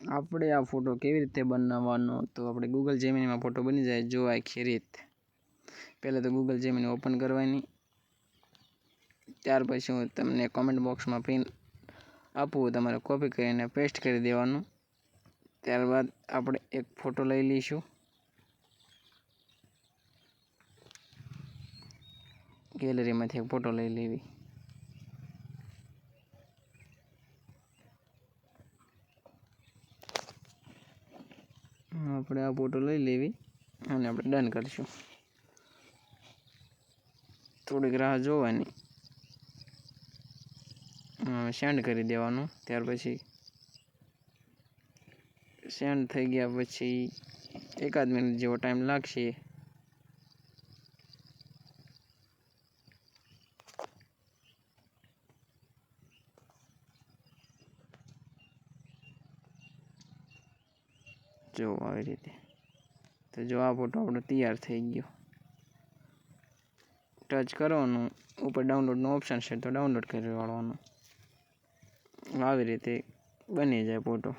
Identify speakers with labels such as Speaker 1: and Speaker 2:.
Speaker 1: આપણે આ ફોટો કેવી રીતે બનાવવાનો, તો આપણે ગૂગલ જેમિનીમાં ફોટો બની જાય જો આખી રીત. પહેલાં તો ગૂગલ જેમિની ઓપન કરવાની, ત્યાર પછી હું તમને કોમેન્ટ બોક્સમાં પિન આપું, તમારે કોપી કરીને પેસ્ટ કરી દેવાનું. ત્યારબાદ આપણે એક ફોટો લઈ લઈશું. ગેલેરીમાંથી એક ફોટો લઈ લેવી. આપણે આ ફોટો લઈ લેવી અને આપણે ડન કરીશું. થોડીક રાહ જોવાની, સેન્ડ કરી દેવાનું. ત્યાર પછી સેન્ડ થઈ ગયા પછી એકાદ મિનિટ જેવો ટાઈમ લાગશે. જો આવી રીતે. તો જો આ ફોટો આપણો તૈયાર થઈ ગયો. ટચ કરવાનું, ઉપર ડાઉનલોડનો ઓપ્શન છે તો ડાઉનલોડ કરી વાળવાનું. આવી રીતે બની જાય ફોટો.